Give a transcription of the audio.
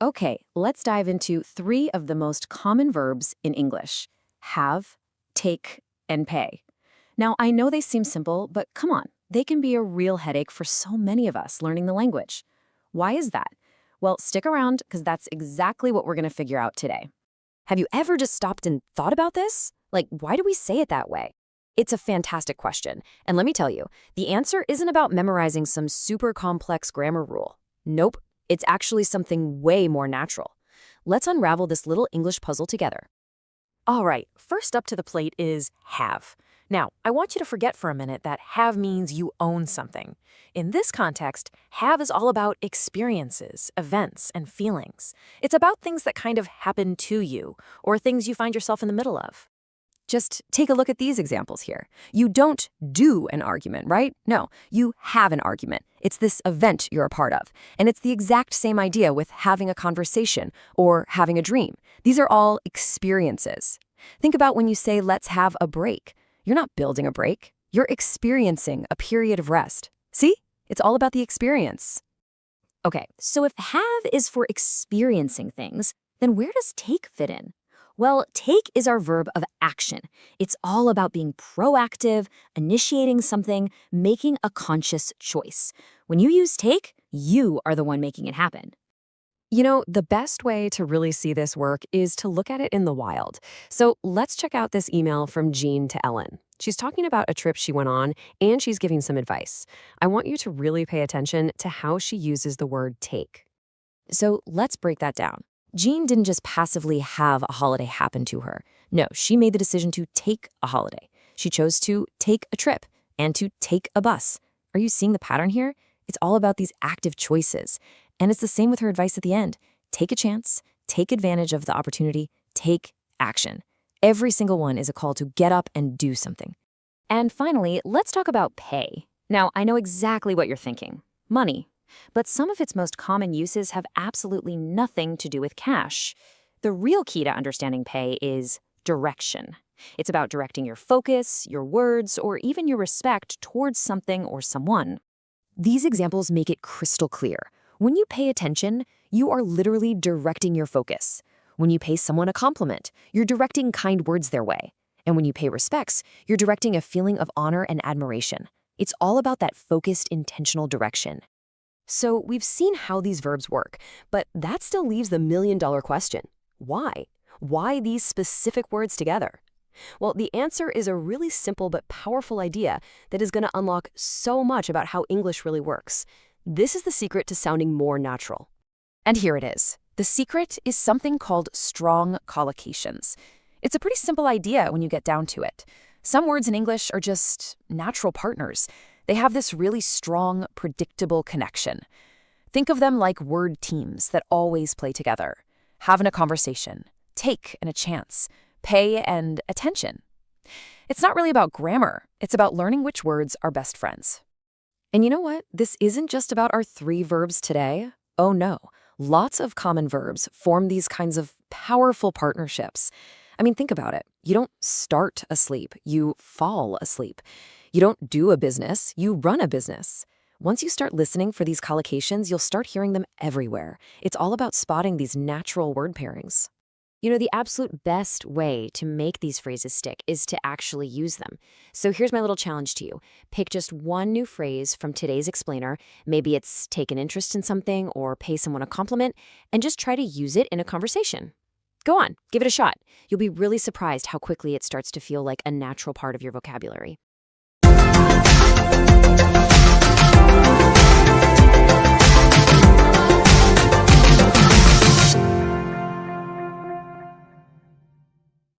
Okay, let's dive into 3 of the most common verbs in English: have, take, and pay. Now, I know they seem simple, but come on, they can be a real headache for so many of us learning the language. Why is that? Well, stick around because that's exactly what we're going to figure out today. Have you ever just stopped and thought about this? Like, why do we say it that way? It's a fantastic question. And let me tell you, the answer isn't about memorizing some super complex grammar rule. Nope, it's actually something way more natural. Let's unravel this little English puzzle together. All right, first up to the plate is have. Now, I want you to forget for a minute that have means you own something. In this context, have is all about experiences, events, and feelings. It's about things that kind of happen to you, or things you find yourself in the middle of. Just take a look at these examples here. You don't do an argument, right? No, you have an argument. It's this event you're a part of. And it's the exact same idea with having a conversation or having a dream. These are all experiences. Think about when you say, let's have a break. You're not building a break. You're experiencing a period of rest. See? It's all about the experience. Okay, so if have is for experiencing things, then where does take fit in? Well, take is our verb of action. It's all about being proactive, initiating something, making a conscious choice. When you use take, you are the one making it happen. You know, the best way to really see this work is to look at it in the wild. So let's check out this email from Jean to Ellen. She's talking about a trip she went on, and she's giving some advice. I want you to really pay attention to how she uses the word take. So let's break that down. Jean didn't just passively have a holiday happen to her. No, she made the decision to take a holiday. She chose to take a trip and to take a bus. Are you seeing the pattern here? It's all about these active choices. And it's the same with her advice at the end. Take a chance, take advantage of the opportunity, take action. Every single one is a call to get up and do something. And finally, let's talk about pay. Now, I know exactly what you're thinking. Money. But some of its most common uses have absolutely nothing to do with cash. The real key to understanding pay is direction. It's about directing your focus, your words, or even your respect towards something or someone. These examples make it crystal clear. When you pay attention, you are literally directing your focus. When you pay someone a compliment, you're directing kind words their way. And when you pay respects, you're directing a feeling of honor and admiration. It's all about that focused, intentional direction. So we've seen how these verbs work, but that still leaves the million-dollar question. Why? Why these specific words together? Well, the answer is a really simple but powerful idea that is going to unlock so much about how English really works. This is the secret to sounding more natural. And here it is. The secret is something called strong collocations. It's a pretty simple idea when you get down to it. Some words in English are just natural partners. They have this really strong, predictable connection. Think of them like word teams that always play together. Having a conversation, take and a chance, pay and attention. It's not really about grammar. It's about learning which words are best friends. And you know what? This isn't just about our 3 verbs today. Oh no, lots of common verbs form these kinds of powerful partnerships. I mean, think about it. You don't start asleep, you fall asleep. You don't do a business, you run a business. Once you start listening for these collocations, you'll start hearing them everywhere. It's all about spotting these natural word pairings. You know, the absolute best way to make these phrases stick is to actually use them. So here's my little challenge to you. Pick just one new phrase from today's explainer. Maybe it's take an interest in something or pay someone a compliment, and just try to use it in a conversation. Go on, give it a shot. You'll be really surprised how quickly it starts to feel like a natural part of your vocabulary.